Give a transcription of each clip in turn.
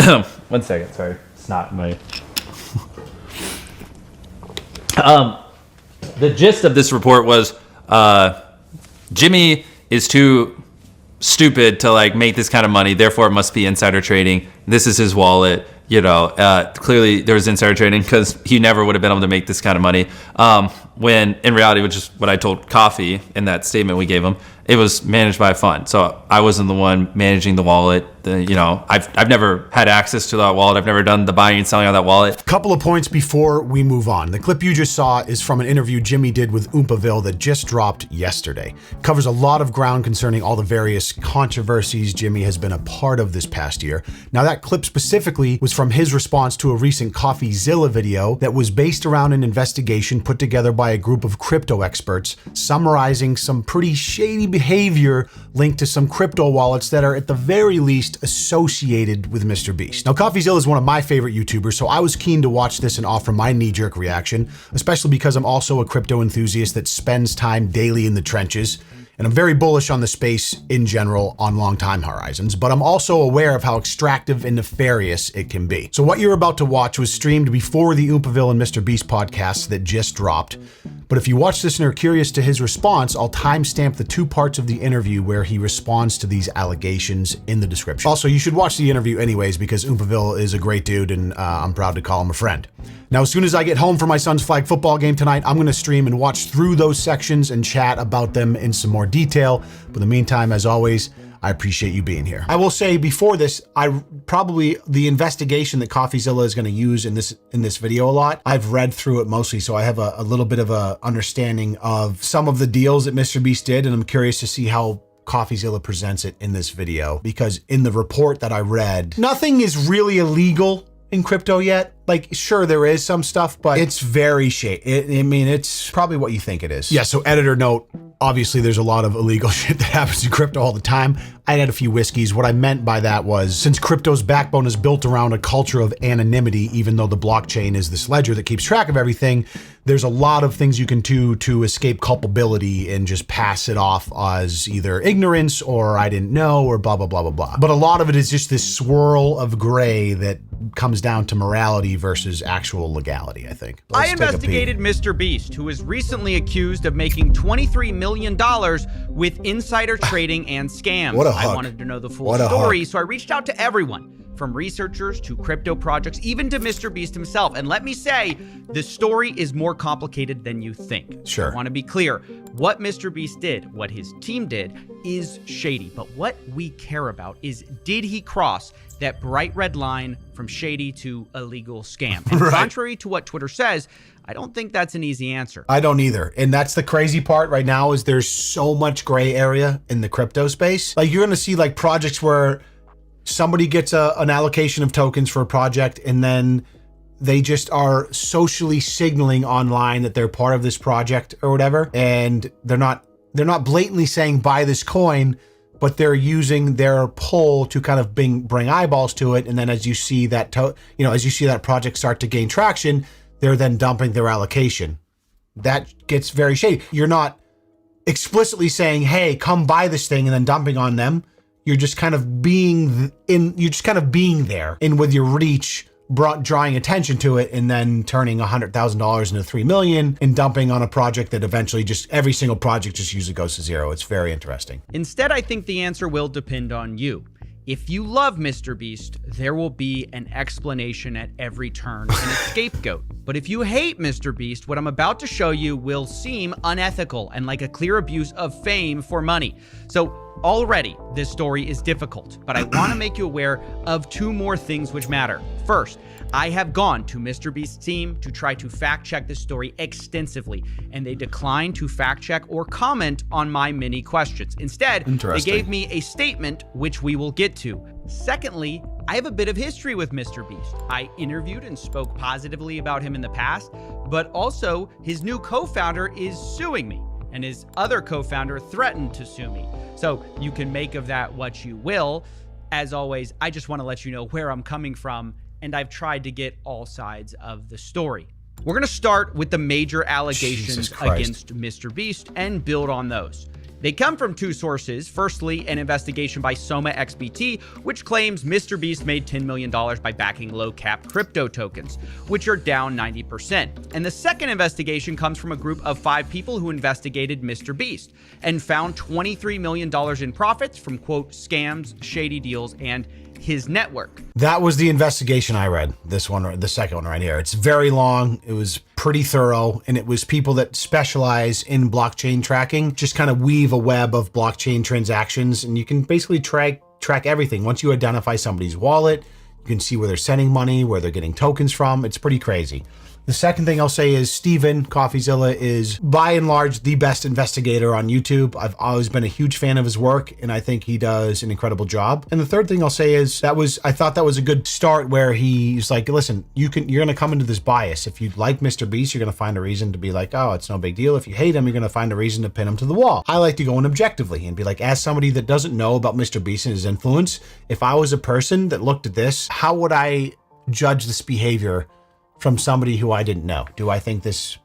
1 second, sorry. It's not my... The gist of this report was Jimmy is too stupid to like make this kind of money, therefore it must be insider trading. This is his wallet. You know, clearly there was insider trading because he never would have been able to make this kind of money. When in reality, which is what I told Coffee in that statement we gave him, it was managed by a fund. So I wasn't the one managing the wallet. I've never had access to that wallet. I've never done the buying and selling on that wallet. Couple of points before we move on. The clip you just saw is from an interview Jimmy did with Oompaville that just dropped yesterday. It covers a lot of ground concerning all the various controversies Jimmy has been a part of this past year. Now that clip specifically was from his response to a recent CoffeeZilla video that was based around an investigation put together by a group of crypto experts summarizing some pretty shady behavior linked to some crypto wallets that are at the very least associated with MrBeast. Now, CoffeeZilla is one of my favorite YouTubers, so I was keen to watch this and offer my knee-jerk reaction, especially because I'm also a crypto enthusiast that spends time daily in the trenches. And I'm very bullish on the space in general on long time horizons, but I'm also aware of how extractive and nefarious it can be. So what you're about to watch was streamed before the Oompaville and MrBeast podcasts that just dropped. But if you watch this and are curious to his response, I'll timestamp the 2 parts of the interview where he responds to these allegations in the description. Also, you should watch the interview anyways because Oompaville is a great dude and I'm proud to call him a friend. Now, as soon as I get home from my son's flag football game tonight, I'm going to stream and watch through those sections and chat about them in some more detail. But in the meantime, as always, I appreciate you being here. I will say before this, the investigation that CoffeeZilla is going to use in this video a lot, I've read through it mostly, so I have a little bit of a understanding of some of the deals that MrBeast did, and I'm curious to see how CoffeeZilla presents it in this video, because in the report that I read, nothing is really illegal in crypto yet. Like, sure, there is some stuff, but it's very shady. I mean, it's probably what you think it is. Yeah, so editor note, obviously there's a lot of illegal shit that happens in crypto all the time. I had a few whiskeys. What I meant by that was, since crypto's backbone is built around a culture of anonymity, even though the blockchain is this ledger that keeps track of everything, there's a lot of things you can do to escape culpability and just pass it off as either ignorance or I didn't know or blah, blah, blah, blah, blah. But a lot of it is just this swirl of gray that comes down to morality versus actual legality, I think. I investigated MrBeast, who was recently accused of making $23 million with insider trading and scams. What a hook. I wanted to know the full story, so I reached out to everyone, from researchers to crypto projects, even to MrBeast himself. And let me say, the story is more complicated than you think. Sure. I want to be clear. What MrBeast did, what his team did, is shady. But what we care about is, did he cross that bright red line from shady to illegal scam? And contrary to what Twitter says, I don't think that's an easy answer. I don't either. And that's the crazy part right now, is there's so much gray area in the crypto space. Like, you're going to see like projects where somebody gets an allocation of tokens for a project, and then they just are socially signaling online that they're part of this project or whatever. And they're not blatantly saying buy this coin, but they're using their pull to kind of bring eyeballs to it. And then as you see that, as you see that project start to gain traction, they're then dumping their allocation. That gets very shady. You're not explicitly saying, hey, come buy this thing, and then dumping on them. You're just kind of being there and with your reach, drawing attention to it, and then turning $100,000 into $3 million and dumping on a project that eventually just every single project just usually goes to zero. It's very interesting. Instead, I think the answer will depend on you. If you love MrBeast, there will be an explanation at every turn and a scapegoat. But if you hate MrBeast, what I'm about to show you will seem unethical and like a clear abuse of fame for money. So already, this story is difficult, but I want to make you aware of 2 more things which matter. First, I have gone to MrBeast's team to try to fact check this story extensively, and they declined to fact check or comment on my many questions. Instead, they gave me a statement, which we will get to. Secondly, I have a bit of history with MrBeast. I interviewed and spoke positively about him in the past, but also his new co-founder is suing me, and his other co-founder threatened to sue me. So you can make of that what you will. As always, I just want to let you know where I'm coming from, and I've tried to get all sides of the story. We're going to start with the major allegations against MrBeast and build on those. They come from two sources. Firstly, an investigation by Soma XBT, which claims MrBeast made $10 million by backing low-cap crypto tokens, which are down 90%. And the second investigation comes from a group of 5 people who investigated MrBeast and found $23 million in profits from, quote, scams, shady deals, and his network. That was the investigation I read. This one, the second one right here. It's very long. It was pretty thorough, and it was people that specialize in blockchain tracking, just kind of weave a web of blockchain transactions, and you can basically track everything. Once you identify somebody's wallet, you can see where they're sending money, where they're getting tokens from. It's pretty crazy. The second thing I'll say is Steven Coffeezilla is by and large the best investigator on YouTube. I've always been a huge fan of his work, and I think he does an incredible job. And the third thing I'll say is I thought that was a good start where he's like, listen, you're going to come into this bias. If you like MrBeast, you're going to find a reason to be like, oh, it's no big deal. If you hate him, you're going to find a reason to pin him to the wall. I like to go in objectively and be like, as somebody that doesn't know about MrBeast and his influence, if I was a person that looked at this, how would I judge this behavior from somebody who I didn't know? Do I think this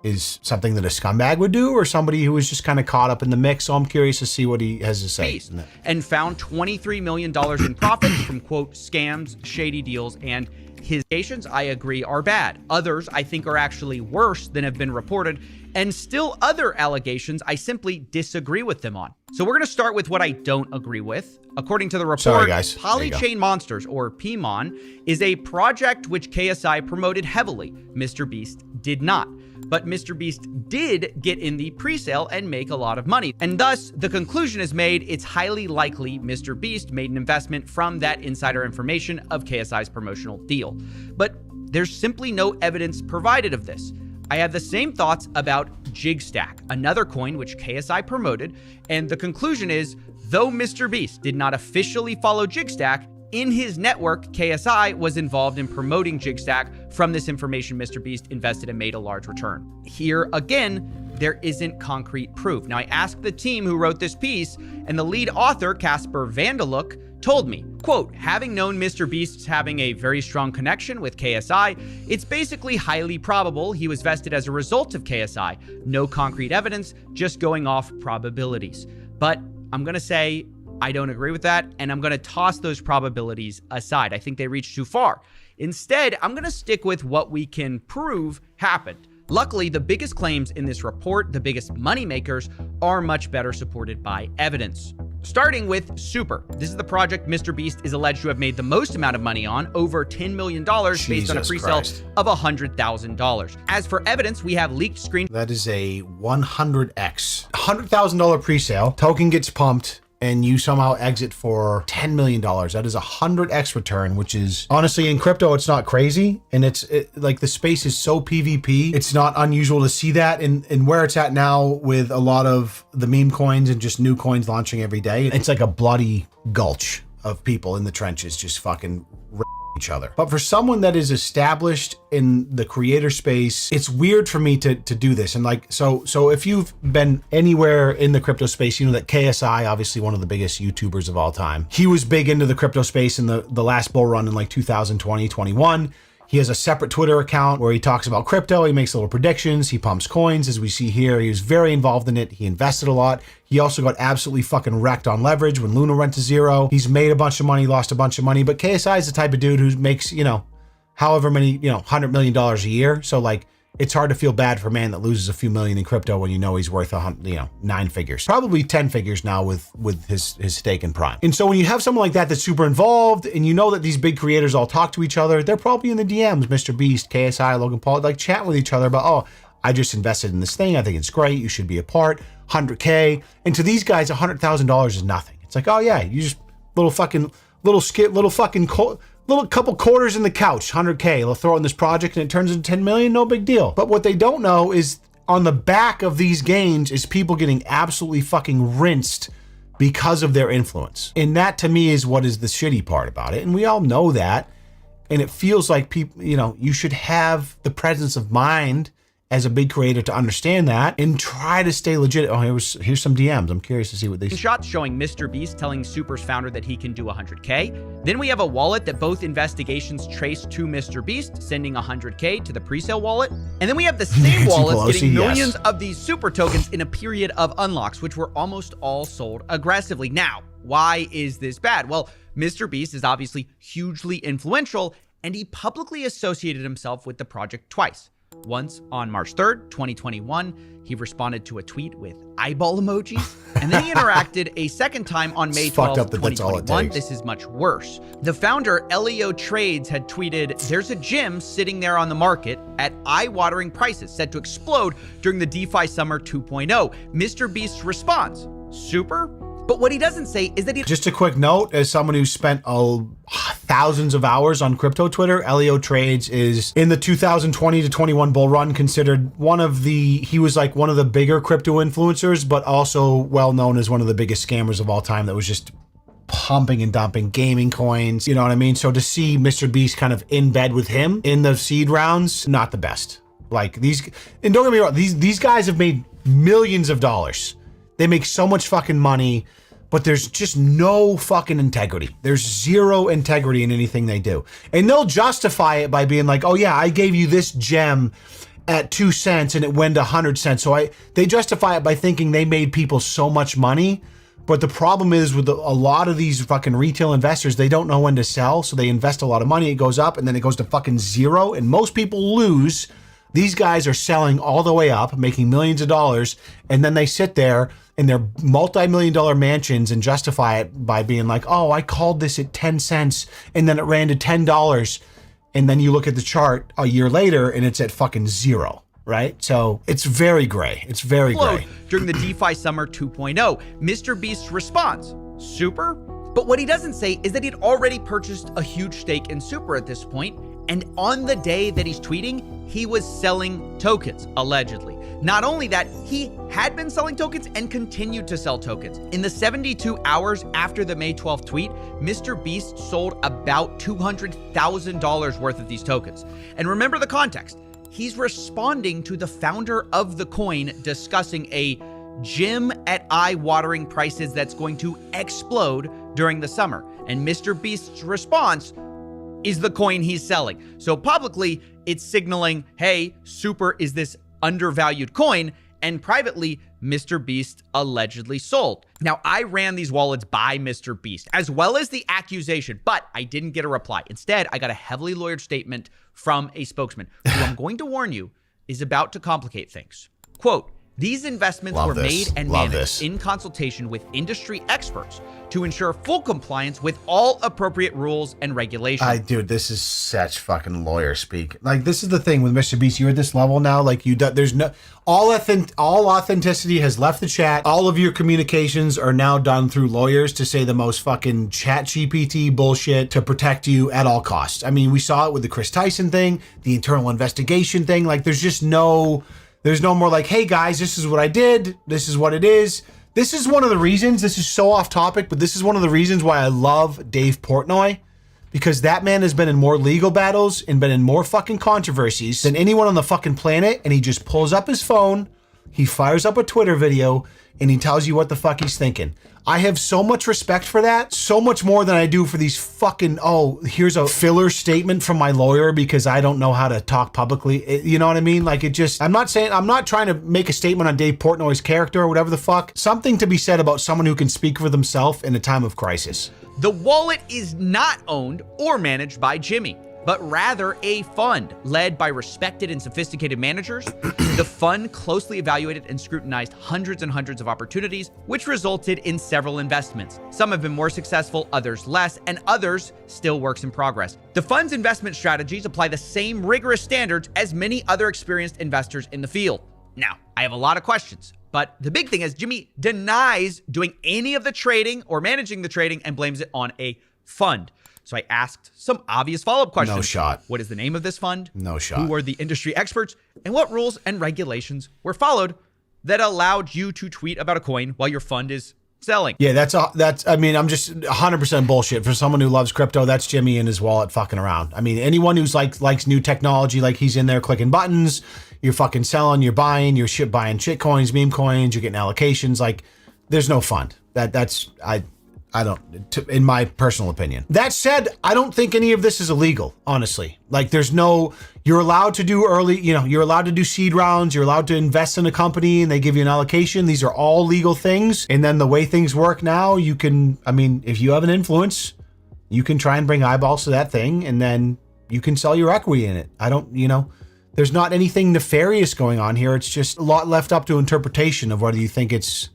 is something that a scumbag would do, or somebody who was just kind of caught up in the mix? So I'm curious to see what he has to say. And found $23 million in profits from, quote, scams, shady deals, and his allegations, I agree, are bad. Others, I think, are actually worse than have been reported. And still other allegations, I simply disagree with them on. So we're going to start with what I don't agree with. According to the report, Polychain Monsters, or PMON, is a project which KSI promoted heavily. MrBeast did not. But MrBeast did get in the pre-sale and make a lot of money. And thus, the conclusion is made, it's highly likely MrBeast made an investment from that insider information of KSI's promotional deal. But there's simply no evidence provided of this. I have the same thoughts about Xcad, another coin which KSI promoted, and the conclusion is, though MrBeast did not officially follow Xcad, in his network, KSI was involved in promoting Xcad. From this information, MrBeast invested and made a large return. Here, again, there isn't concrete proof. Now, I asked the team who wrote this piece, and the lead author, Casper Vandeluk, told me, quote, having known MrBeast's having a very strong connection with KSI, it's basically highly probable he was vested as a result of KSI. No concrete evidence, just going off probabilities. But I'm going to say I don't agree with that, and I'm going to toss those probabilities aside. I think they reach too far. Instead, I'm going to stick with what we can prove happened. Luckily, the biggest claims in this report, the biggest money makers, are much better supported by evidence. Starting with Super. This is the project MrBeast is alleged to have made the most amount of money on, over $10 million based on a pre-sale of $100,000. As for evidence, we have leaked screen. That is a 100x. $100,000 pre-sale, token gets pumped, and you somehow exit for $10 million. That is a 100x return, which is honestly in crypto, it's not crazy. And it's like the space is so PvP. It's not unusual to see that. And where it's at now with a lot of the meme coins and just new coins launching every day, it's like a bloody gulch of people in the trenches just fucking each other. But for someone that is established in the creator space, it's weird for me to do this. And like, so if you've been anywhere in the crypto space, you know that KSI, obviously one of the biggest YouTubers of all time, he was big into the crypto space in the last bull run in like 2020, 21. He has a separate Twitter account where he talks about crypto. He makes little predictions. He pumps coins, as we see here. He was very involved in it. He invested a lot. He also got absolutely fucking wrecked on leverage when Luna went to zero. He's made a bunch of money, lost a bunch of money. But KSI is the type of dude who makes, however many, $100 million a year. So like, it's hard to feel bad for a man that loses a few million in crypto when you know he's worth 9 figures, probably 10 figures now with his stake in Prime. And so when you have someone like that that's super involved, and you know that these big creators all talk to each other, they're probably in the DMs, MrBeast, KSI, Logan Paul, like chatting with each other about, oh, I just invested in this thing. I think it's great. You should be a part. 100K. And to these guys, $100,000 is nothing. It's like, oh yeah, you just little couple quarters in the couch, 100K, they'll throw in this project and it turns into 10 million, no big deal. But what they don't know is on the back of these gains is people getting absolutely fucking rinsed because of their influence. And that to me is what is the shitty part about it. And we all know that. And it feels like people, you should have the presence of mind as a big creator to understand that and try to stay legit. Oh, here's some DMs. I'm curious to see what they say. Shots showing MrBeast telling Super's founder that he can do 100K. Then we have a wallet that both investigations trace to MrBeast, sending 100K to the presale wallet. And then we have the same wallet getting millions of these Super tokens in a period of unlocks, which were almost all sold aggressively. Now, why is this bad? Well, MrBeast is obviously hugely influential, and he publicly associated himself with the project twice. Once on March 3rd, 2021, he responded to a tweet with eyeball emojis, and then he interacted a second time on May 12th, 2021. This is much worse. The founder, Aity Chain, had tweeted, "There's a gym sitting there on the market at eye-watering prices set to explode during the DeFi Summer 2.0. MrBeast's response, super? But what he doesn't say is that he..." Just a quick note, as someone who's spent thousands of hours on crypto Twitter, Aity Chain is in the 2020 to 21 bull run considered he was like one of the bigger crypto influencers, but also well known as one of the biggest scammers of all time that was just pumping and dumping gaming coins. You know what I mean? So to see MrBeast kind of in bed with him in the seed rounds, not the best. Like and don't get me wrong, these guys have made millions of dollars. They make so much fucking money, but there's just no fucking integrity. There's zero integrity in anything they do. And they'll justify it by being like, oh yeah, I gave you this gem at 2 cents and it went to 100 cents. So they justify it by thinking they made people so much money. But the problem is with a lot of these fucking retail investors, they don't know when to sell. So they invest a lot of money, it goes up and then it goes to fucking zero. And most people lose. These guys are selling all the way up, making millions of dollars, and then they sit there in their multi-million-dollar mansions and justify it by being like, oh, I called this at 10 cents, and then it ran to $10, and then you look at the chart a year later, and it's at fucking zero, right? So it's very gray. It's very gray. During the DeFi Summer 2.0, MrBeast's response, super? But what he doesn't say is that he'd already purchased a huge stake in Super at this point, and on the day that he's tweeting, he was selling tokens, allegedly. Not only that, he had been selling tokens and continued to sell tokens. In the 72 hours after the May 12th tweet, MrBeast sold about $200,000 worth of these tokens. And remember the context. He's responding to the founder of the coin discussing a gym at eye-watering prices that's going to explode during the summer. And MrBeast's response is the coin he's selling. So publicly, it's signaling, hey, Super is this undervalued coin, and privately, MrBeast allegedly sold. Now, I ran these wallets by MrBeast, as well as the accusation, but I didn't get a reply. Instead, I got a heavily lawyered statement from a spokesman, who I'm going to warn you is about to complicate things. Quote, "These investments were made and managed in consultation with industry experts to ensure full compliance with all appropriate rules and regulations." Dude, this is such fucking lawyer speak. Like, this is the thing with MrBeast. You're at this level now. Like, there's no all authenticity has left the chat. All of your communications are now done through lawyers to say the most fucking chat GPT bullshit to protect you at all costs. I mean, we saw it with the Chris Tyson thing, the internal investigation thing. Like, there's no more like, hey guys, this is what I did. This is what it is. This is one of the reasons, this is so off topic, but this is one of the reasons why I love Dave Portnoy, because that man has been in more legal battles and been in more fucking controversies than anyone on the fucking planet. And he just pulls up his phone, he fires up a Twitter video, and he tells you what the fuck he's thinking. I have so much respect for that, so much more than I do for these fucking, oh, here's a filler statement from my lawyer because I don't know how to talk publicly. You know what I mean? Like, it just, I'm not trying to make a statement on Dave Portnoy's character or whatever the fuck. Something to be said about someone who can speak for themselves in a time of crisis. The wallet is not owned or managed by Jimmy, but rather a fund led by respected and sophisticated managers. The fund closely evaluated and scrutinized hundreds and hundreds of opportunities, which resulted in several investments. Some have been more successful, others less, and others still works in progress. The fund's investment strategies apply the same rigorous standards as many other experienced investors in the field. Now, I have a lot of questions, but the big thing is Jimmy denies doing any of the trading or managing the trading and blames it on a fund. So I asked some obvious follow-up questions. No shot. What is the name of this fund? No shot. Who are the industry experts? And what rules and regulations were followed that allowed you to tweet about a coin while your fund is selling? Yeah, I mean, I'm just 100% bullshit. For someone who loves crypto, that's Jimmy in his wallet fucking around. I mean, anyone who's likes new technology, like he's in there clicking buttons, you're fucking selling, you're buying, you're buying shit coins, meme coins, you're getting allocations. Like, there's no fund. I don't, in my personal opinion. That said, I don't think any of this is illegal, honestly. Like, you're allowed to do you're allowed to do seed rounds, you're allowed to invest in a company and they give you an allocation. These are all legal things. And then the way things work now, if you have an influence, you can try and bring eyeballs to that thing and then you can sell your equity in it. There's not anything nefarious going on here. It's just a lot left up to interpretation of whether you think it's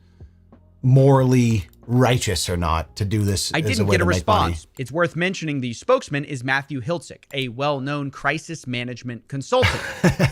morally righteous or not to do this. I didn't get a response. It's worth mentioning the spokesman is Matthew Hiltzik, a well-known crisis management consultant.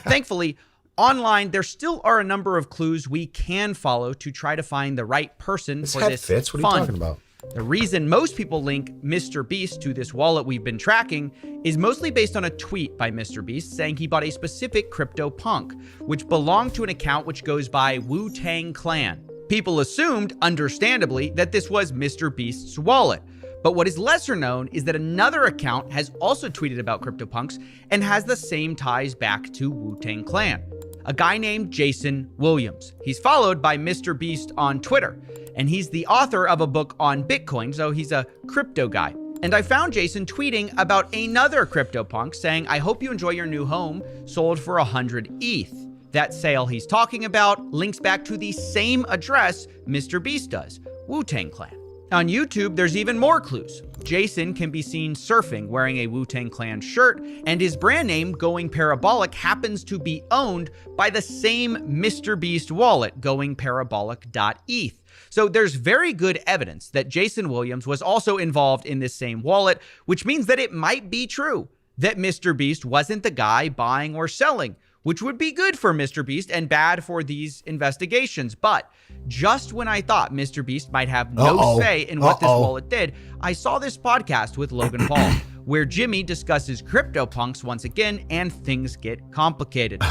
Thankfully, online, there still are a number of clues we can follow to try to find the right person for this fits. What are you talking about? The reason most people link MrBeast to this wallet we've been tracking is mostly based on a tweet by MrBeast saying he bought a specific CryptoPunk, which belonged to an account which goes by Wu-Tang Clan. People assumed, understandably, that this was MrBeast's wallet. But what is lesser known is that another account has also tweeted about CryptoPunks and has the same ties back to Wu-Tang Clan. A guy named Jason Williams. He's followed by MrBeast on Twitter, and he's the author of a book on Bitcoin, so he's a crypto guy. And I found Jason tweeting about another CryptoPunk saying, "I hope you enjoy your new home, sold for 100 ETH. That sale he's talking about links back to the same address MrBeast does, Wu-Tang Clan. On YouTube, there's even more clues. Jason can be seen surfing wearing a Wu-Tang Clan shirt, and his brand name, Going Parabolic, happens to be owned by the same MrBeast wallet, goingparabolic.eth. So there's very good evidence that Jason Williams was also involved in this same wallet, which means that it might be true that MrBeast wasn't the guy buying or selling, which would be good for MrBeast and bad for these investigations. But just when I thought MrBeast might have no say in what this wallet did, I saw this podcast with Logan Paul, where Jimmy discusses CryptoPunks once again, and things get complicated.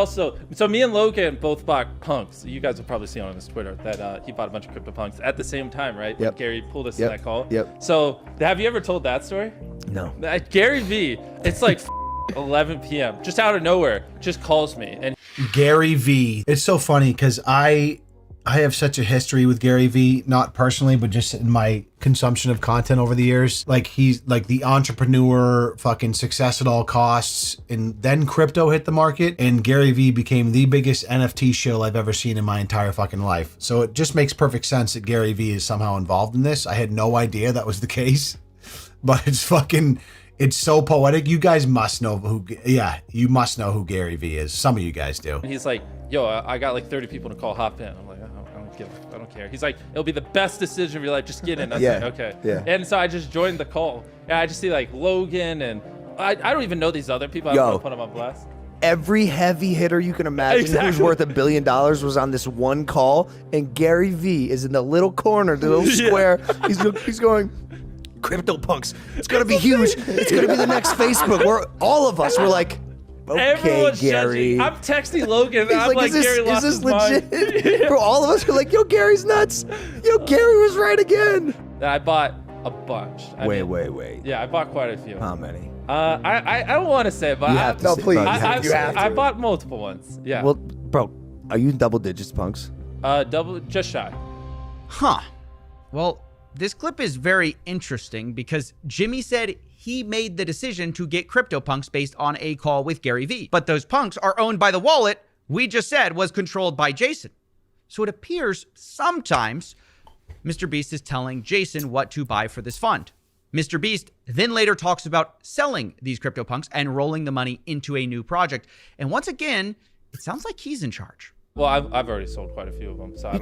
So me and Logan both bought punks. You guys have probably seen on his Twitter that he bought a bunch of CryptoPunks at the same time, right? Yep. Gary pulled us in that call. Yep. So have you ever told that story? No. Gary V, it's like 11 p.m. just out of nowhere, just calls me. And Gary V. It's so funny because I have such a history with Gary V, not personally, but just in my consumption of content over the years. Like, he's like the entrepreneur, fucking success at all costs. And then crypto hit the market and Gary V became the biggest NFT shill I've ever seen in my entire fucking life. So it just makes perfect sense that Gary V is somehow involved in this. I had no idea that was the case, but it's so poetic. You guys must know who Gary V is. Some of you guys do. he's like, yo, I got like 30 people to call, hop in. I'm like, I don't care. He's like, it'll be the best decision of your life. Just get in. I was like, okay. Yeah. And so I just joined the call. And I just see like Logan and I don't even know these other people. I don't want to put them on blast. Every heavy hitter you can imagine who's worth $1 billion was on this one call, and Gary V is in the little corner, the little square. He's going, CryptoPunks. It's gonna be huge. It's gonna be the next Facebook. All of us were like, okay, Everyone's Gary. judging. I'm texting Logan. He's I'm like, Gary lost his mind. legit? Bro, all of us were like, yo, Gary's nuts. Yo, Gary was right again. I bought a bunch. Wait. Yeah, I bought quite a few. How many? I don't want to say, but You have to say, bro, you have to. I bought multiple ones. Yeah. Well, bro, are you in double digits, punks? Just shy. Huh. Well, this clip is very interesting because Jimmy said he made the decision to get CryptoPunks based on a call with Gary V. But those punks are owned by the wallet we just said was controlled by Jason. So it appears sometimes MrBeast is telling Jason what to buy for this fund. MrBeast then later talks about selling these CryptoPunks and rolling the money into a new project. And once again, it sounds like he's in charge. Well, I've already sold quite a few of them, so I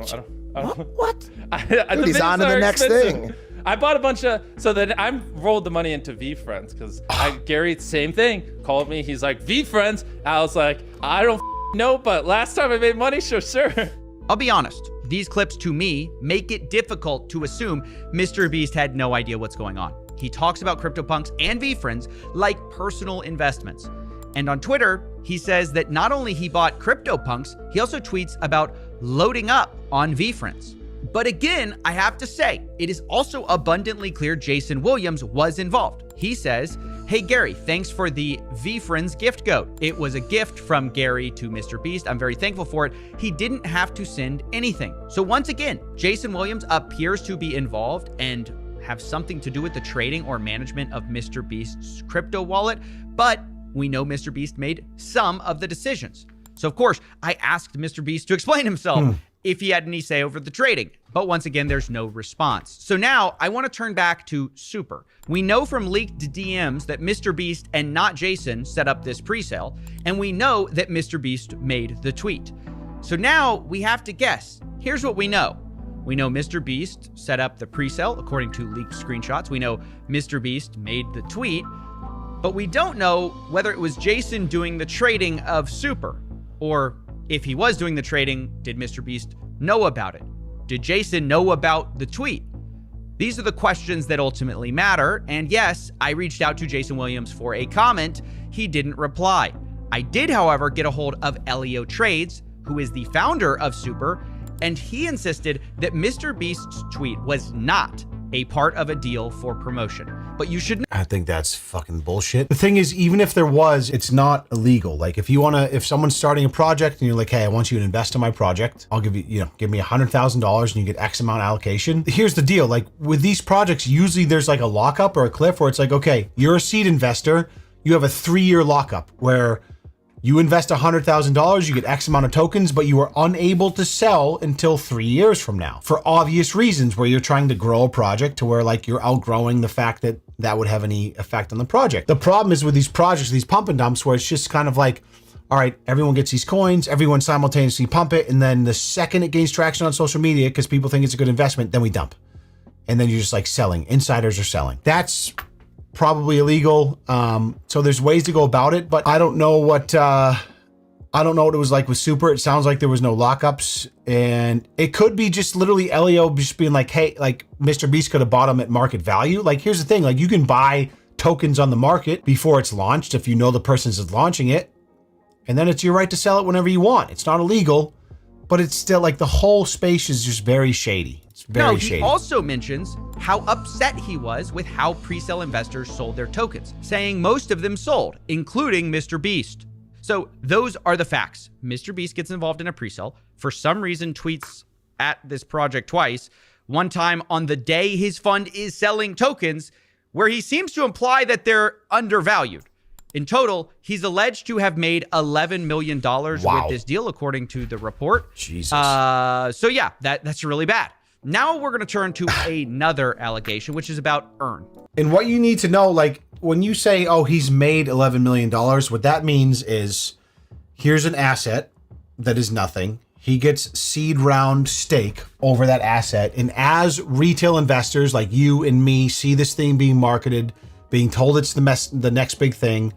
don't. What? Dude, he's on to the next thing. I bought a bunch of, so then I rolled the money into VFriends because Gary, same thing, called me. He's like, VFriends. I was like, I don't know, but last time I made money, sure. I'll be honest, these clips to me make it difficult to assume MrBeast had no idea what's going on. He talks about CryptoPunks and VFriends like personal investments. And on Twitter, he says that not only he bought CryptoPunks, he also tweets about loading up on VFriends. But again, I have to say, it is also abundantly clear Jason Williams was involved. He says, Hey Gary, thanks for the VFriends gift goat. It was a gift from Gary to MrBeast. I'm very thankful for it. He didn't have to send anything. So once again, Jason Williams appears to be involved and have something to do with the trading or management of MrBeast's crypto wallet, but we know MrBeast made some of the decisions. So of course, I asked MrBeast to explain himself if he had any say over the trading. But once again, there's no response. So now I want to turn back to Super. We know from leaked DMs that MrBeast and not Jason set up this presale, and we know that MrBeast made the tweet. So now we have to guess. Here's what we know. We know MrBeast set up the presale according to leaked screenshots. We know MrBeast made the tweet, but we don't know whether it was Jason doing the trading of Super, or if he was doing the trading, did MrBeast know about it? Did Jason know about the tweet? These are the questions that ultimately matter. And yes, I reached out to Jason Williams for a comment. He didn't reply. I did, however, get a hold of Elio Trades, who is the founder of Super, and he insisted that MrBeast's tweet was not a part of a deal for promotion. But you should. I think that's fucking bullshit. The thing is, even if there was, it's not illegal. Like if someone's starting a project and you're like, hey, I want you to invest in my project. I'll give you, give me $100,000 and you get X amount allocation. Here's the deal. Like with these projects, usually there's like a lockup or a cliff where it's like, okay, you're a seed investor. You have a 3-year lockup where you invest $100,000, you get X amount of tokens, but you are unable to sell until 3 years from now for obvious reasons, where you're trying to grow a project to where like you're outgrowing the fact that that would have any effect on the project. The problem is with these projects, these pump and dumps, where it's just kind of like, all right, everyone gets these coins, everyone simultaneously pump it, and then the second it gains traction on social media because people think it's a good investment, then we dump. And then you're just like selling. Insiders are selling. That's probably illegal. So there's ways to go about it, but I don't know what it was like with Super. It sounds like there was no lockups, and it could be just literally Elio just being like, hey, like MrBeast could have bought them at market value. Like, here's the thing, like you can buy tokens on the market before it's launched if you know the person is launching it, and then it's your right to sell it whenever you want. It's not illegal, but it's still like the whole space is just very shady. It's very shady. He also mentions how upset he was with how presale investors sold their tokens, saying most of them sold, including MrBeast. So those are the facts. MrBeast gets involved in a presale, for some reason tweets at this project twice, one time on the day his fund is selling tokens, where he seems to imply that they're undervalued. In total, he's alleged to have made $11 million with this deal, according to the report. Jesus. So yeah, that's really bad. Now we're going to turn to another allegation, which is about Earn. And what you need to know, like when you say, oh, he's made $11 million, what that means is here's an asset that is nothing. He gets seed round stake over that asset. And as retail investors like you and me see this thing being marketed, being told it's the next big thing,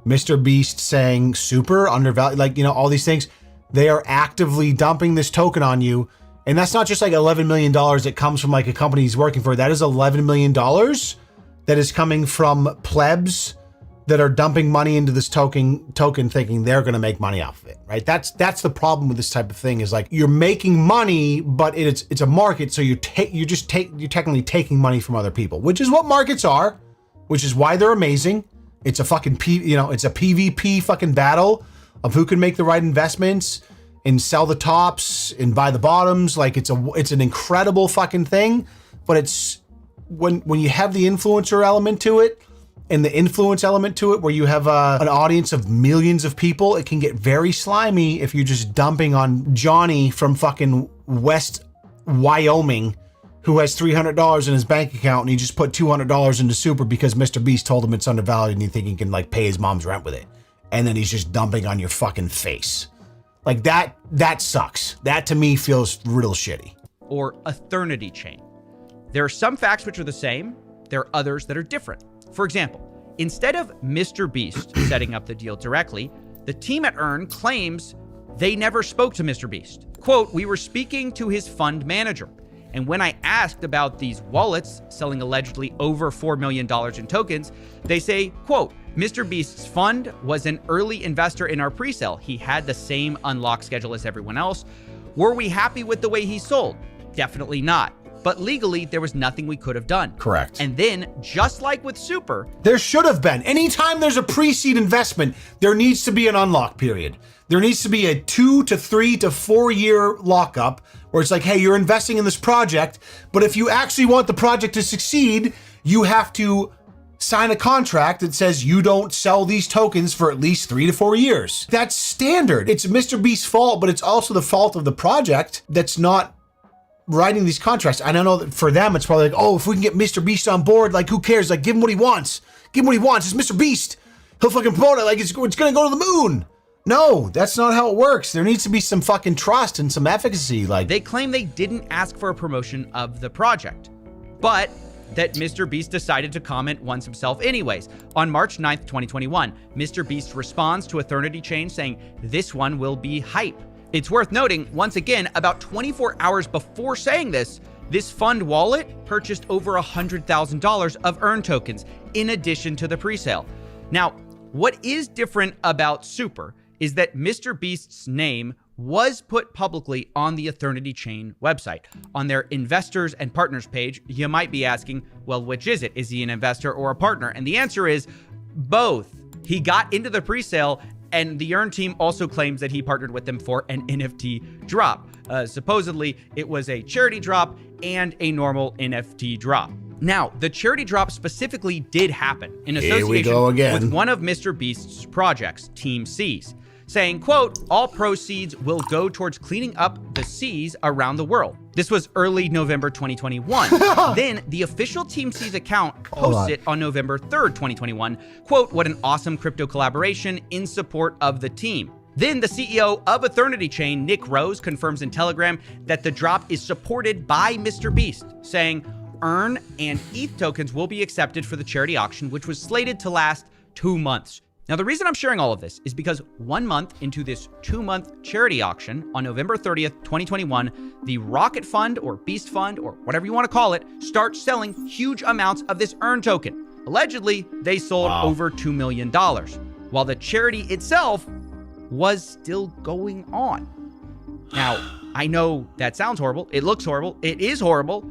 MrBeast saying super undervalued, like, all these things, they are actively dumping this token on you. And that's not just like $11 million that comes from like a company he's working for. That is $11 million that is coming from plebs that are dumping money into this token thinking they're going to make money off of it, right? That's the problem with this type of thing, is like you're making money, but it's a market. So you're technically taking money from other people, which is what markets are, which is why they're amazing. It's a fucking it's a PvP fucking battle of who can make the right investments and sell the tops and buy the bottoms. Like it's an incredible fucking thing, but it's when you have the influencer element to it and the influence element to it, where you have an audience of millions of people, it can get very slimy if you're just dumping on Johnny from fucking West Wyoming who has $300 in his bank account and he just put $200 into Super because MrBeast told him it's undervalued and you think he can like pay his mom's rent with it. And then he's just dumping on your fucking face. Like that sucks. That to me feels real shitty. Or Aity Chain. There are some facts which are the same. There are others that are different. For example, instead of MrBeast setting up the deal directly, the team at Earn claims they never spoke to MrBeast. Quote, we were speaking to his fund manager. And when I asked about these wallets selling allegedly over $4 million in tokens, they say, quote, MrBeast's fund was an early investor in our presale. He had the same unlock schedule as everyone else. Were we happy with the way he sold? Definitely not. but legally there was nothing we could have done. Correct. And then, just like with Super, there should have been. Anytime there's a pre-seed investment, there needs to be an unlock period. There needs to be a 2 to 3 to 4 year lockup where it's like, hey, you're investing in this project, but if you actually want the project to succeed, you have to sign a contract that says you don't sell these tokens for at least 3 to 4 years. That's standard. It's MrBeast's fault, but it's also the fault of the project that's not writing these contracts. And I know that for them, it's probably like, oh, if we can get MrBeast on board, like, who cares? Like, give him what he wants. Give him what he wants. It's MrBeast. He'll fucking promote it like it's going to go to the moon. No, that's not how it works. There needs to be some fucking trust and some efficacy. Like, they claim they didn't ask for a promotion of the project, but that MrBeast decided to comment once himself anyways. On March 9th, 2021, MrBeast responds to Aity Chain saying, "This one will be hype." It's worth noting, once again, about 24 hours before saying this fund wallet purchased over $100,000 of earn tokens in addition to the presale. Now, what is different about Super is that MrBeast's name was put publicly on the Aity Chain website. On their investors and partners page, you might be asking, well, which is it? Is he an investor or a partner? And the answer is both. He got into the presale, and the Earn team also claims that he partnered with them for an NFT drop. Supposedly, it was a charity drop and a normal NFT drop. Now, the charity drop specifically did happen in association with one of MrBeast's projects, Team C's, saying, quote, "All proceeds will go towards cleaning up the seas around the world." This was early November 2021. Then the official Team C's account posts it on November 3rd, 2021. Quote, "What an awesome crypto collaboration in support of the team." Then the CEO of Aity Chain, Nick Rose, confirms in Telegram that the drop is supported by MrBeast, saying, "Earn and ETH tokens will be accepted for the charity auction, which was slated to last 2 months." Now, the reason I'm sharing all of this is because 1 month into this 2-month charity auction on November 30th, 2021, the Rocket Fund or Beast Fund or whatever you want to call it starts selling huge amounts of this Earn token. Allegedly, they sold over $2 million, while the charity itself was still going on. Now, I know that sounds horrible. It looks horrible. It is horrible.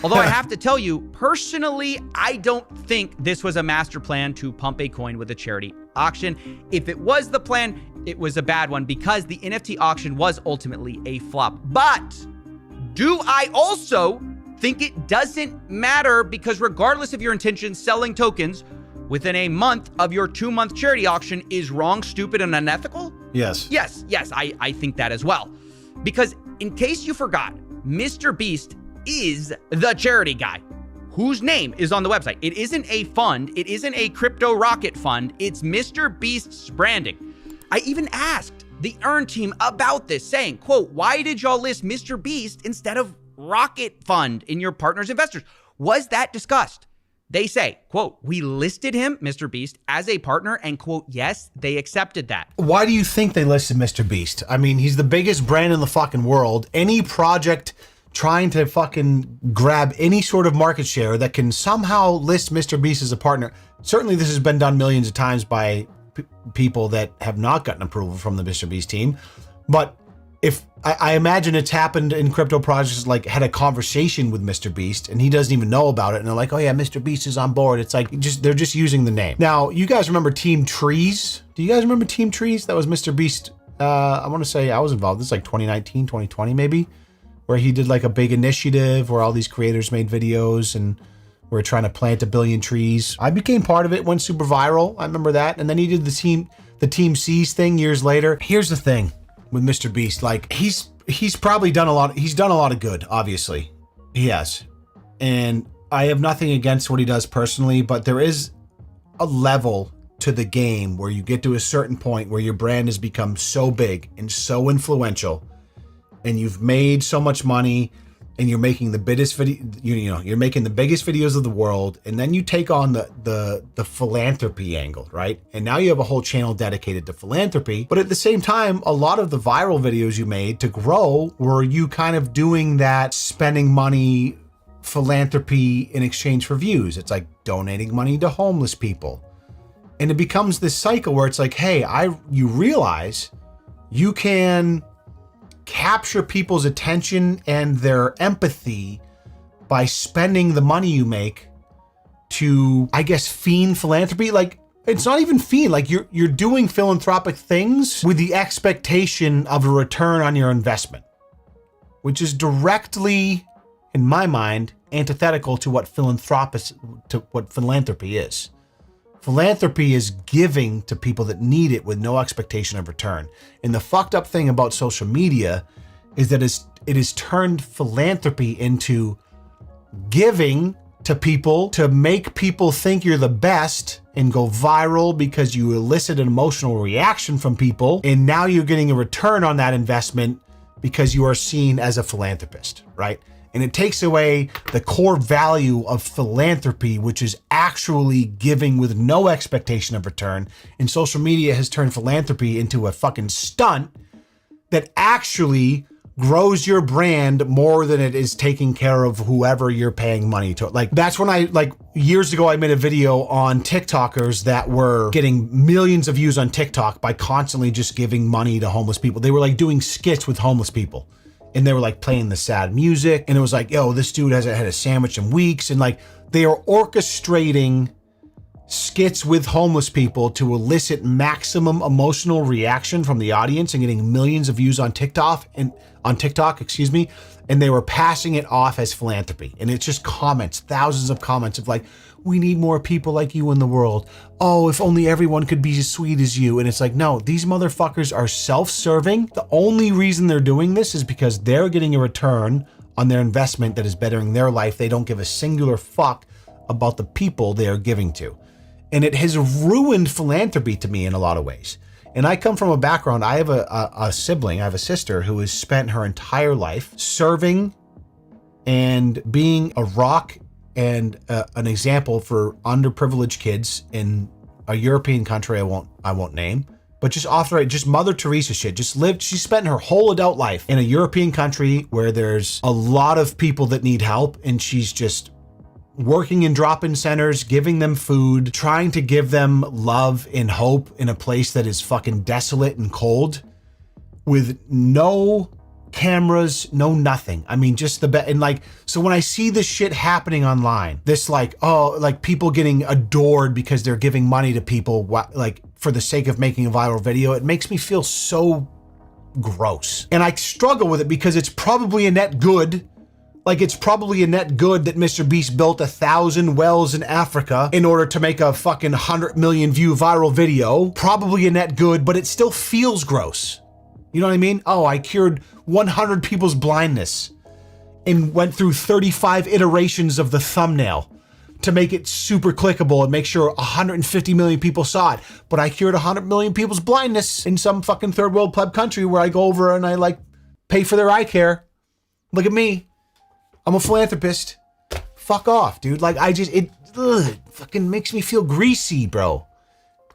Although I have to tell you, personally, I don't think this was a master plan to pump a coin with a charity auction. If it was the plan, it was a bad one because the NFT auction was ultimately a flop. But do I also think it doesn't matter because regardless of your intentions, selling tokens within a month of your 2-month charity auction is wrong, stupid, and unethical? Yes. Yes, I think that as well. Because in case you forgot, MrBeast is the charity guy whose name is on the website. It isn't a fund. It isn't a crypto rocket fund. It's MrBeast's branding. I even asked the Earn team about this, saying, quote, "Why did y'all list MrBeast instead of Rocket Fund in your partners' investors? Was that discussed?" They say, quote, "We listed him, MrBeast, as a partner and, quote, yes, they accepted that." Why do you think they listed MrBeast? I mean, he's the biggest brand in the fucking world. Any project trying to fucking grab any sort of market share that can somehow list MrBeast as a partner. Certainly this has been done millions of times by people that have not gotten approval from the MrBeast team. But if I imagine it's happened in crypto projects, like had a conversation with MrBeast and he doesn't even know about it. And they're like, oh yeah, MrBeast is on board. It's like, they're just using the name. Now, you guys remember Team Trees? Do you guys remember Team Trees? That was MrBeast. I want to say I was involved. This is like 2019, 2020 maybe, where he did like a big initiative where all these creators made videos and were trying to plant 1 billion trees. I became part of it, went super viral. I remember that. And then he did the Team C's thing years later. Here's the thing with MrBeast, like he's probably done a lot. He's done a lot of good, obviously. He has. And I have nothing against what he does personally, but there is a level to the game where you get to a certain point where your brand has become so big and so influential and you've made so much money and you're making the biggest video, you're making the biggest videos of the world, and then you take on the philanthropy angle, right? And now you have a whole channel dedicated to philanthropy. But at the same time, a lot of the viral videos you made to grow were you kind of doing that spending money philanthropy in exchange for views. It's like donating money to homeless people. And it becomes this cycle where it's like, hey, you realize you can capture people's attention and their empathy by spending the money you make to, I guess, fiend philanthropy. Like, it's not even fiend. Like, you're doing philanthropic things with the expectation of a return on your investment, which is directly, in my mind, antithetical to what philanthropy is. Philanthropy is giving to people that need it with no expectation of return. And the fucked up thing about social media is that it has turned philanthropy into giving to people to make people think you're the best and go viral because you elicit an emotional reaction from people. And now you're getting a return on that investment because you are seen as a philanthropist, right? And it takes away the core value of philanthropy, which is actually giving with no expectation of return. And social media has turned philanthropy into a fucking stunt that actually grows your brand more than it is taking care of whoever you're paying money to. Like, that's when years ago, I made a video on TikTokers that were getting millions of views on TikTok by constantly just giving money to homeless people. They were like doing skits with homeless people. And they were like playing the sad music. And it was like, yo, this dude hasn't had a sandwich in weeks. And like, they are orchestrating skits with homeless people to elicit maximum emotional reaction from the audience and getting millions of views on TikTok, and they were passing it off as philanthropy. And it's just comments, thousands of comments of like, we need more people like you in the world. Oh, if only everyone could be as sweet as you. And it's like, no, these motherfuckers are self-serving. The only reason they're doing this is because they're getting a return on their investment that is bettering their life. They don't give a singular fuck about the people they are giving to. And it has ruined philanthropy to me in a lot of ways. And I come from a background, I have a sibling, I have a sister who has spent her entire life serving and being a rock and an example for underprivileged kids in a European country I won't name, but just Mother Teresa shit. She spent her whole adult life in a European country where there's a lot of people that need help, and she's just working in drop-in centers, giving them food, trying to give them love and hope in a place that is fucking desolate and cold with no cameras, no nothing. I mean, just and like, so when I see this shit happening online, this like, oh, like people getting adored because they're giving money to people, like for the sake of making a viral video, it makes me feel so gross. And I struggle with it because it's probably a net good. Like, it's probably a net good that MrBeast built 1,000 wells in Africa in order to make a fucking 100 million view viral video. Probably a net good, but it still feels gross. You know what I mean? Oh, I cured 100 people's blindness and went through 35 iterations of the thumbnail to make it super clickable and make sure 150 million people saw it. But I cured 100 million people's blindness in some fucking third world pleb country where I go over and I like pay for their eye care. Look at me. I'm a philanthropist. Fuck off, dude. Like, it fucking makes me feel greasy, bro.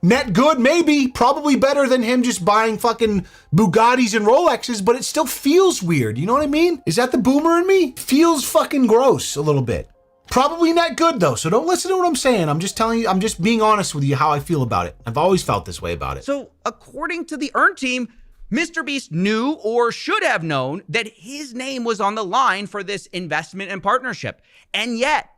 Net good, maybe. Probably better than him just buying fucking Bugattis and Rolexes, but it still feels weird. You know what I mean? Is that the boomer in me? Feels fucking gross a little bit. Probably not good, though, so don't listen to what I'm saying. I'm just telling you, I'm just being honest with you how I feel about it. I've always felt this way about it. So, according to the Earn team, MrBeast knew or should have known that his name was on the line for this investment and partnership. And yet,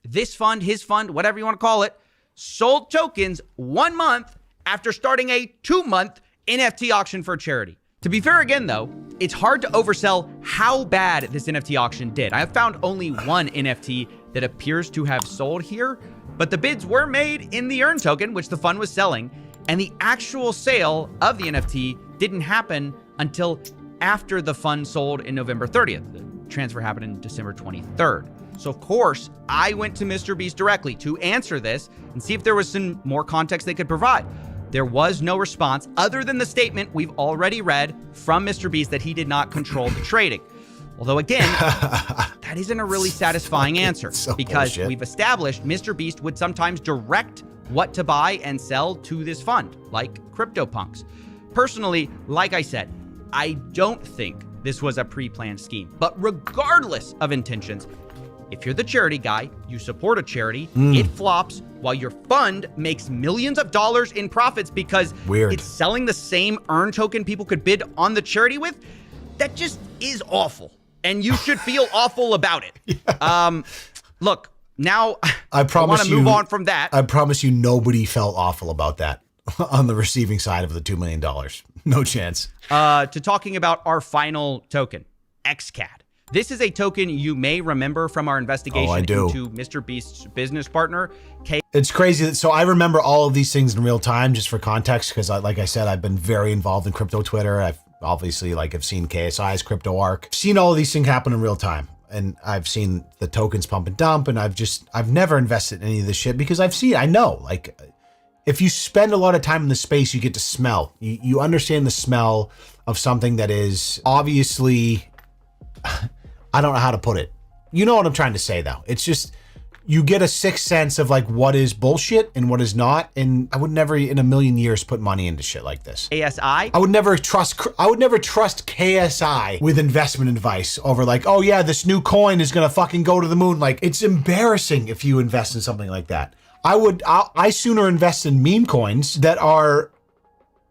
this fund, his fund, whatever you want to call it, sold tokens 1 month after starting a 2-month NFT auction for charity. To be fair again, though, it's hard to oversell how bad this NFT auction did. I have found only one NFT that appears to have sold here, but the bids were made in the Earn token, which the fund was selling, and the actual sale of the NFT didn't happen until after the fund sold in November 30th. The transfer happened in December 23rd. So of course, I went to MrBeast directly to answer this and see if there was some more context they could provide. There was no response other than the statement we've already read from MrBeast that he did not control the trading. Although again, that isn't a really satisfying answer because we've established MrBeast would sometimes direct what to buy and sell to this fund, like CryptoPunks. Personally, like I said, I don't think this was a pre-planned scheme. But regardless of intentions, if you're the charity guy, you support a charity, it flops while your fund makes millions of dollars in profits because it's selling the same Earn token people could bid on the charity with, that just is awful. and you should feel awful about it. Look, now I promise want to move on from that. I promise you nobody felt awful about that on the receiving side of the $2 million. No chance. To talking about our final token, Xcad. This is a token you may remember from our investigation into MrBeast's business partner, It's crazy. So I remember all of these things in real time, just for context, because like I said, I've been very involved in crypto Twitter. I've obviously have seen KSI's crypto arc, seen all of these things happen in real time. And I've seen the tokens pump and dump, and I've never invested in any of this shit because I know, if you spend a lot of time in the space, you get to smell. You understand the smell of something that is obviously, I don't know how to put it. You know what I'm trying to say, though. It's just, you get a sixth sense of what is bullshit and what is not. And I would never in a million years put money into shit like this. KSI. I would never trust KSI with investment advice over oh yeah, this new coin is going to fucking go to the moon. It's embarrassing if you invest in something like that. I sooner invest in meme coins that are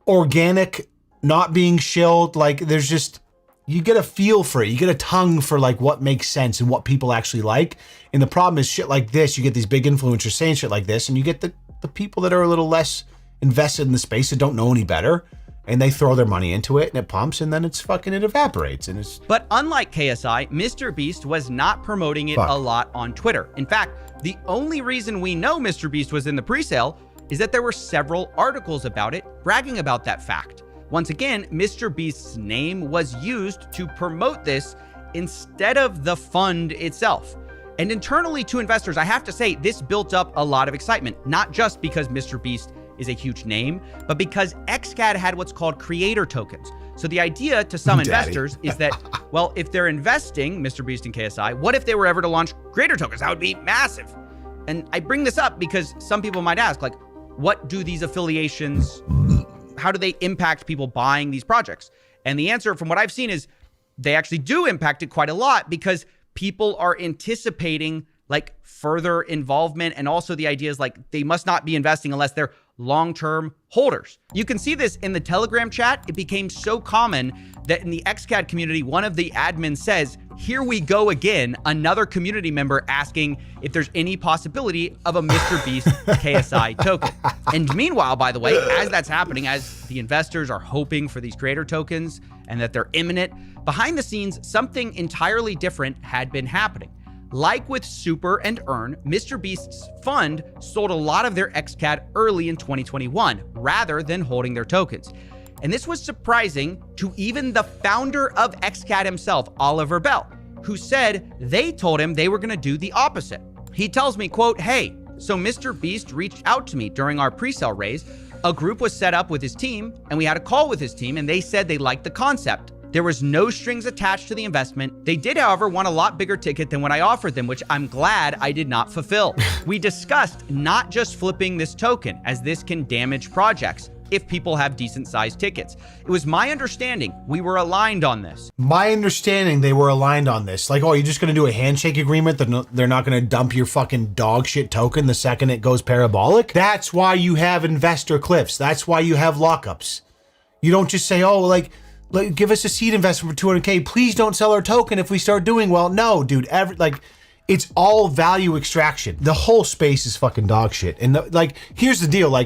organic, not being shilled. There's just, you get a feel for it. You get a tongue for what makes sense and what people actually like. And the problem is shit like this, you get these big influencers saying shit like this, and you get the people that are a little less invested in the space that don't know any better, and they throw their money into it and it pumps, and then it evaporates. And it's. But unlike KSI, MrBeast was not promoting it a lot on Twitter. In fact, the only reason we know MrBeast was in the presale is that there were several articles about it bragging about that fact. Once again, MrBeast's name was used to promote this instead of the fund itself. And internally to investors, I have to say, this built up a lot of excitement, not just because MrBeast is a huge name, but because Xcad had what's called creator tokens. So the idea to some investors is that, well, if they're investing MrBeast and KSI, what if they were ever to launch creator tokens? That would be massive. And I bring this up because some people might ask, what do these affiliations, how do they impact people buying these projects? And the answer from what I've seen is they actually do impact it quite a lot because people are anticipating further involvement. And also the idea is they must not be investing unless they're long-term holders. You can see this in the Telegram chat. It became so common that in the Xcad community, one of the admins says, "Here we go again," another community member asking if there's any possibility of a MrBeast KSI token. And meanwhile, by the way, as that's happening, as the investors are hoping for these creator tokens and that they're imminent, behind the scenes, something entirely different had been happening. Like with Super and Earn, MrBeast's fund sold a lot of their Xcad early in 2021 rather than holding their tokens. And this was surprising to even the founder of Xcad himself, Oliver Bell, who said they told him they were going to do the opposite. He tells me, quote, "Hey, so MrBeast reached out to me during our pre-sale raise. A group was set up with his team and we had a call with his team and they said they liked the concept. There was no strings attached to the investment. They did, however, want a lot bigger ticket than what I offered them, which I'm glad I did not fulfill. We discussed not just flipping this token, as this can damage projects if people have decent sized tickets. It was my understanding we were aligned on this." My understanding they were aligned on this. Oh, you're just going to do a handshake agreement? They're not going to dump your fucking dog shit token the second it goes parabolic? That's why you have investor cliffs. That's why you have lockups. You don't just say, oh, give us a seed investment for $200K. Please don't sell our token if we start doing well. No, dude. It's all value extraction. The whole space is fucking dog shit. And here's the deal.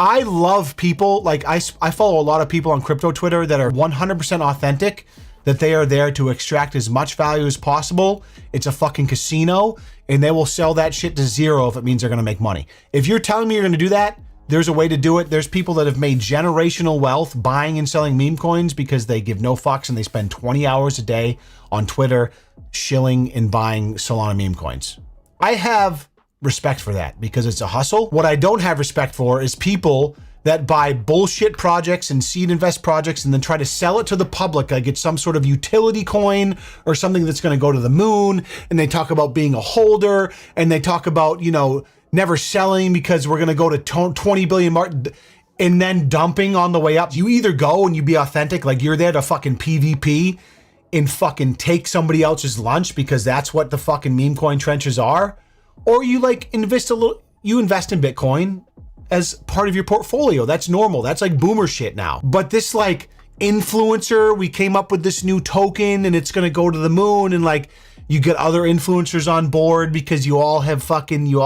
I love people. I follow a lot of people on crypto Twitter that are 100% authentic, that they are there to extract as much value as possible. It's a fucking casino, and they will sell that shit to zero if it means they're gonna make money. If you're telling me you're gonna do that, there's a way to do it. There's people that have made generational wealth buying and selling meme coins because they give no fucks and they spend 20 hours a day on Twitter shilling and buying Solana meme coins. I have respect for that because it's a hustle. What I don't have respect for is people that buy bullshit projects and seed invest projects and then try to sell it to the public like it's some sort of utility coin or something that's going to go to the moon. And they talk about being a holder and they talk about, never selling because we're going to go to 20 billion and then dumping on the way up. You either go and you be authentic, you're there to fucking PvP and fucking take somebody else's lunch because that's what the fucking meme coin trenches are, or you invest in Bitcoin as part of your portfolio. That's normal. That's boomer shit now. But this influencer. We came up with this new token and it's gonna go to the moon, and like you get other influencers on board because you all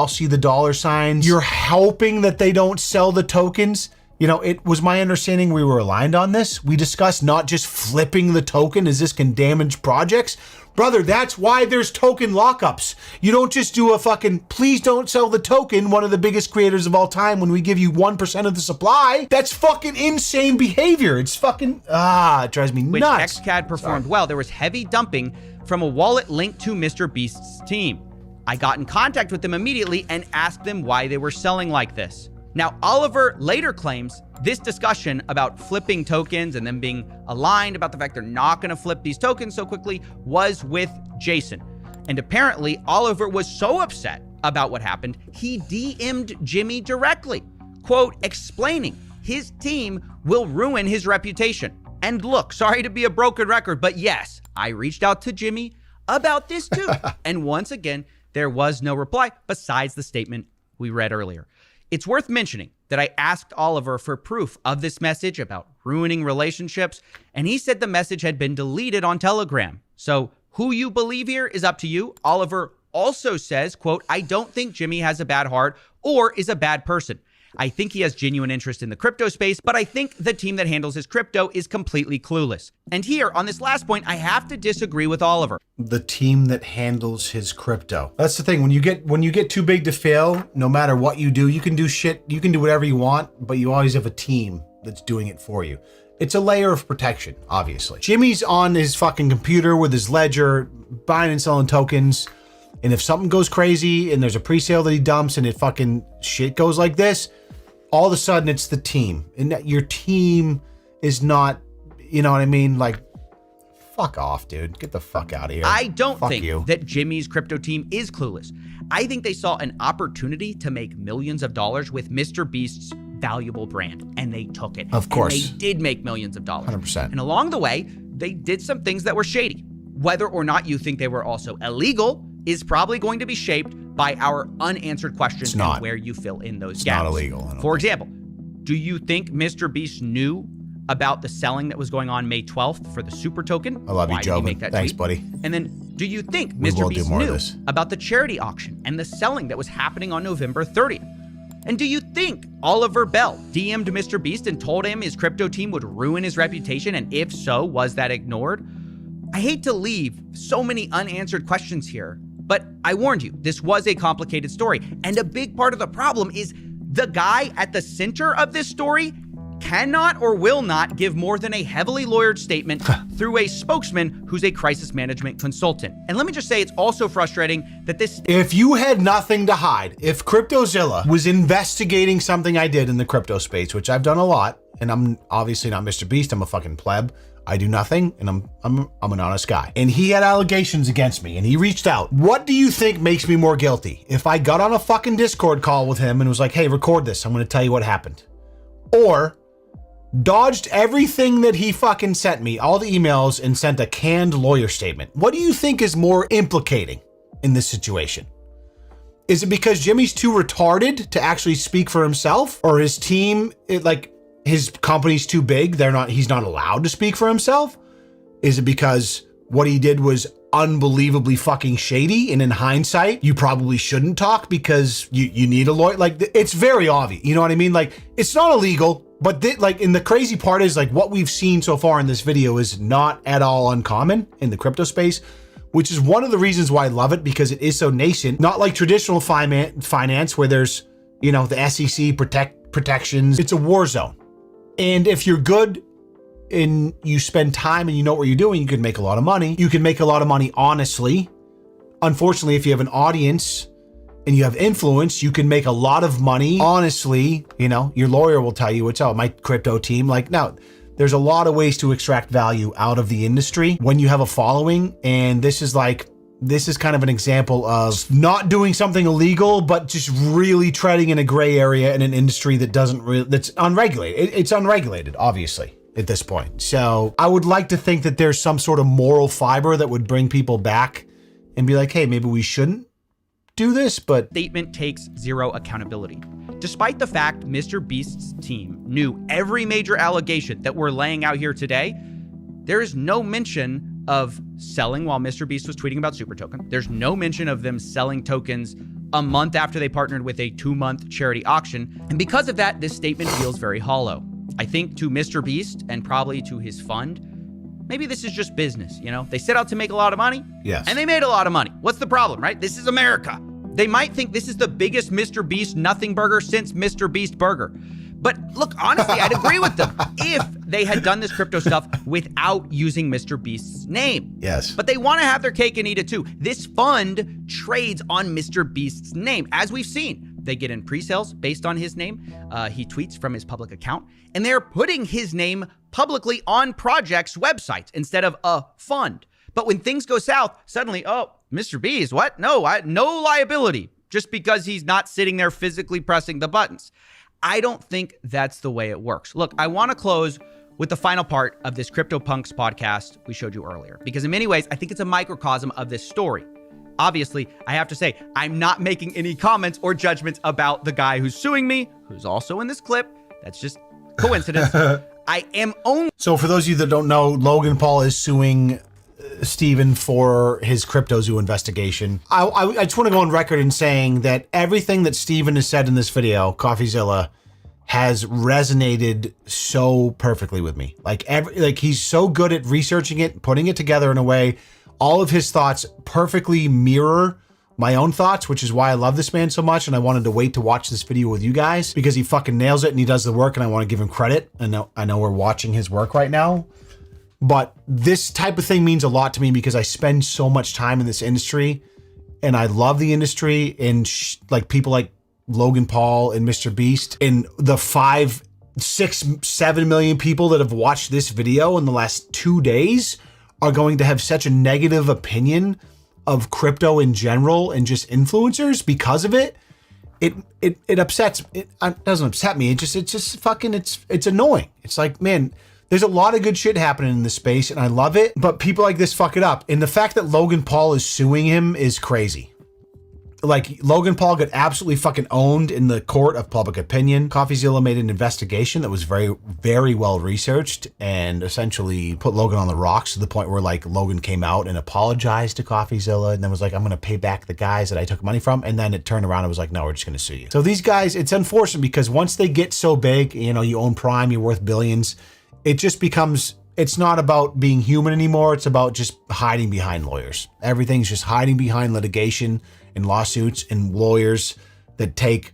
see the dollar signs. You're hoping that they don't sell the tokens. You know, it was my understanding we were aligned on this. We discussed not just flipping the token as this can damage projects. Brother, that's why there's token lockups. You don't just do a fucking, please don't sell the token, one of the biggest creators of all time, when we give you 1% of the supply. That's fucking insane behavior. It's fucking, it drives me nuts. Which Xcad performed well. There was heavy dumping from a wallet linked to MrBeast's team. I got in contact with them immediately and asked them why they were selling like this. Now, Oliver later claims this discussion about flipping tokens and them being aligned about the fact they're not going to flip these tokens so quickly was with Jason. And apparently, Oliver was so upset about what happened, he DM'd Jimmy directly, quote, explaining his team will ruin his reputation. And look, sorry to be a broken record, but yes, I reached out to Jimmy about this too. And once again, there was no reply besides the statement we read earlier. It's worth mentioning that I asked Oliver for proof of this message about ruining relationships, and he said the message had been deleted on Telegram. So who you believe here is up to you. Oliver also says, quote, I don't think Jimmy has a bad heart or is a bad person. I think he has genuine interest in the crypto space, but I think the team that handles his crypto is completely clueless. And here, on this last point, I have to disagree with Oliver. The team that handles his crypto. That's the thing. When you get too big to fail, no matter what you do, you can do shit, you can do whatever you want, but you always have a team that's doing it for you. It's a layer of protection, obviously. Jimmy's on his fucking computer with his ledger, buying and selling tokens. And if something goes crazy and there's a pre-sale that he dumps and it fucking shit goes like this, all of a sudden it's the team. And that your team is not, you know what I mean? Like, fuck off, dude. Get the fuck out of here. I don't think that Jimmy's crypto team is clueless. I think they saw an opportunity to make millions of dollars with MrBeast's valuable brand, and they took it. Of course. And they did make millions of dollars. 100%. And along the way, they did some things that were shady. Whether or not you think they were also illegal is probably going to be shaped by our unanswered questions and where you fill in those gaps. It's not illegal. For example, do you think MrBeast knew about the selling that was going on May 12th for the super token? I love you, Joe. Thanks, tweet? buddy. And then do you think MrBeast knew about the charity auction and the selling that was happening on November 30th? And do you think Oliver Bell DM'd MrBeast and told him his crypto team would ruin his reputation? And if so, was that ignored? I hate to leave so many unanswered questions here, but I warned you, this was a complicated story. And a big part of the problem is the guy at the center of this story cannot or will not give more than a heavily lawyered statement through a spokesman who's a crisis management consultant. And let me just say, it's also frustrating that this... If you had nothing to hide, if CryptoZilla was investigating something I did in the crypto space, which I've done a lot, and I'm obviously not MrBeast, I'm a fucking pleb. I do nothing, and I'm an honest guy. And he had allegations against me, and he reached out. What do you think makes me more guilty? If I got on a fucking Discord call with him and was like, hey, record this, I'm gonna tell you what happened. Or dodged everything that he fucking sent me, all the emails, and sent a canned lawyer statement. What do you think is more implicating in this situation? Is it because Jimmy's too retarded to actually speak for himself? Or his team, his company's too big, he's not allowed to speak for himself? Is it because what he did was unbelievably fucking shady, and in hindsight, you probably shouldn't talk because you need a lawyer? Like, it's very obvious, you know what I mean? Like, it's not illegal, but and the crazy part is, like, what we've seen so far in this video is not at all uncommon in the crypto space, which is one of the reasons why I love it, because it is so nascent. Not like traditional finance where there's, the SEC protections. It's a war zone. And if you're good and you spend time and you know what you're doing, you can make a lot of money. You can make a lot of money honestly. Unfortunately, if you have an audience and you have influence, you can make a lot of money honestly. Your lawyer will tell you, my crypto team. Like, no, there's a lot of ways to extract value out of the industry when you have a following. And this is kind of an example of not doing something illegal, but just really treading in a gray area in an industry that's unregulated. It's unregulated, obviously, at this point. So I would like to think that there's some sort of moral fiber that would bring people back and be like, hey, maybe we shouldn't do this, but... Statement takes zero accountability. Despite the fact MrBeast's team knew every major allegation that we're laying out here today, there is no mention of selling while MrBeast was tweeting about Super Token. There's no mention of them selling tokens a month after they partnered with a 2-month charity auction. And because of that, this statement feels very hollow. I think to MrBeast and probably to his fund, maybe this is just business, you know? They set out to make a lot of money. Yes. And they made a lot of money. What's the problem, right? This is America. They might think this is the biggest MrBeast nothing burger since MrBeast Burger. But look, honestly, I'd agree with them if they had done this crypto stuff without using MrBeast's name. Yes. But they want to have their cake and eat it too. This fund trades on MrBeast's name, as we've seen. They get in pre-sales based on his name. He tweets from his public account, and they're putting his name publicly on projects' websites instead of a fund. But when things go south, suddenly, oh, MrBeast, what? No liability, just because he's not sitting there physically pressing the buttons. I don't think that's the way it works. Look, I want to close with the final part of this CryptoPunks podcast we showed you earlier, because in many ways, I think it's a microcosm of this story. Obviously, I have to say, I'm not making any comments or judgments about the guy who's suing me, who's also in this clip. That's just coincidence. I am only... So for those of you that don't know, Logan Paul is suing Steven for his CryptoZoo investigation. I just want to go on record in saying that everything that Steven has said in this video, CoffeeZilla, has resonated so perfectly with me. Like he's so good at researching it, putting it together in a way. All of his thoughts perfectly mirror my own thoughts, which is why I love this man so much. And I wanted to wait to watch this video with you guys because he fucking nails it and he does the work and I want to give him credit. I know we're watching his work right now. But this type of thing means a lot to me because I spend so much time in this industry and I love the industry and like people like Logan Paul and MrBeast and the 5, 6, 7 million people that have watched this video in the last 2 days are going to have such a negative opinion of crypto in general and just influencers because of it. It upsets, it doesn't upset me. It's annoying. It's like, man, there's a lot of good shit happening in this space and I love it, but people like this fuck it up. And the fact that Logan Paul is suing him is crazy. Like Logan Paul got absolutely fucking owned in the court of public opinion. CoffeeZilla made an investigation that was very, very well researched and essentially put Logan on the rocks to the point where like Logan came out and apologized to CoffeeZilla and then was like, I'm going to pay back the guys that I took money from. And then it turned around and was like, no, we're just going to sue you. So these guys, it's unfortunate because once they get so big, you know, you own Prime, you're worth billions. It just becomes, it's not about being human anymore. It's about just hiding behind lawyers. Everything's just hiding behind litigation and lawsuits and lawyers that take,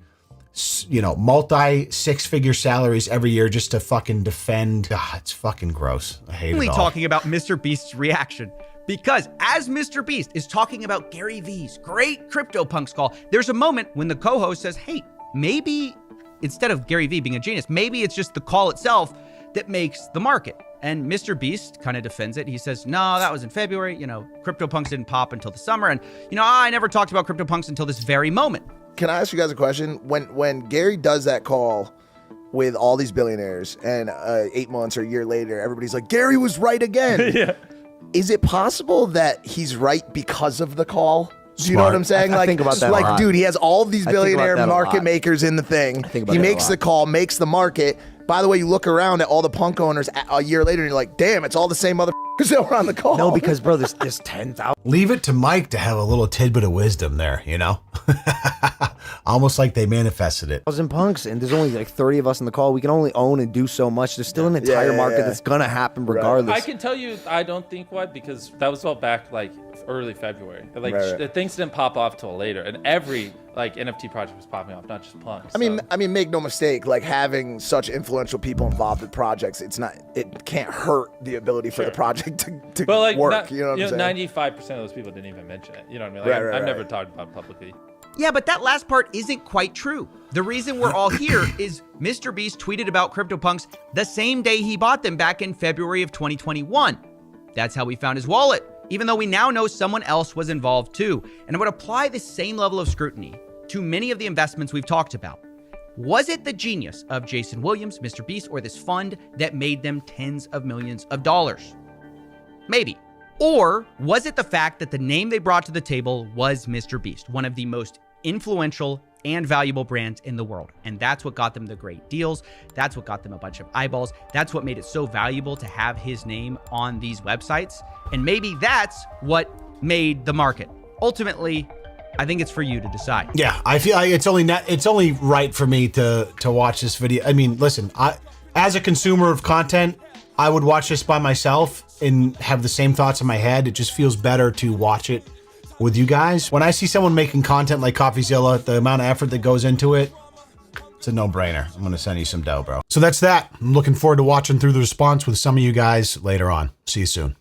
you know, multi-6-figure salaries every year just to fucking defend. It's fucking gross. I hate it all. Talking about MrBeast's reaction. Because as MrBeast is talking about Gary V's great CryptoPunks call, there's a moment when the co-host says, hey, maybe instead of Gary V being a genius, maybe it's just the call itself that makes the market. And MrBeast kind of defends it. He says, no, that was in February. You know, CryptoPunks didn't pop until the summer. And, you know, I never talked about CryptoPunks until this very moment. Can I ask you guys a question? When Gary does that call with all these billionaires and 8 months or a year later, everybody's like, Gary was right again. Yeah. Is it possible that he's right because of the call? Do you know what I'm saying? I think about that a lot. Dude, he has all of these I think about billionaire that a market lot. makers in the thing. I think about He that a makes lot. the call, makes the market. By the way, you look around at all the punk owners a year later and you're like, damn, it's all the same motherfuckers that were on the call. No, because bro, there's 10,000. Leave it to Mike to have a little tidbit of wisdom there, you know? Almost like they manifested it. Punks, and there's only like 30 of us in the call. We can only own and do so much. There's still an entire market that's gonna happen regardless. I can tell you, I don't think what, because that was all back like early February. Like things didn't pop off till later, and every like NFT project was popping off, not just Punks. I mean, make no mistake. Like having such influential people involved with projects, it can't hurt the ability for the project to but like, work. You know what I'm saying? 95% of those people didn't even mention it. You know what I mean? Like, I've never talked about it publicly. Yeah, but that last part isn't quite true. The reason we're all here is MrBeast tweeted about CryptoPunks the same day he bought them back in February of 2021. That's how we found his wallet, even though we now know someone else was involved too. And I would apply the same level of scrutiny to many of the investments we've talked about. Was it the genius of Jason Williams, MrBeast, or this fund that made them tens of millions of dollars? Maybe. Or was it the fact that the name they brought to the table was MrBeast, one of the most influential and valuable brands in the world. And that's what got them the great deals. That's what got them a bunch of eyeballs. That's what made it so valuable to have his name on these websites. And maybe that's what made the market. Ultimately, I think it's for you to decide. Yeah, I feel like it's only right for me to watch this video. I mean, listen, as a consumer of content, I would watch this by myself and have the same thoughts in my head. It just feels better to watch it with you guys. When I see someone making content like CoffeeZilla, the amount of effort that goes into it, it's a no-brainer. I'm gonna send you some dough, bro. So that's that. I'm looking forward to watching through the response with some of you guys later on. See you soon.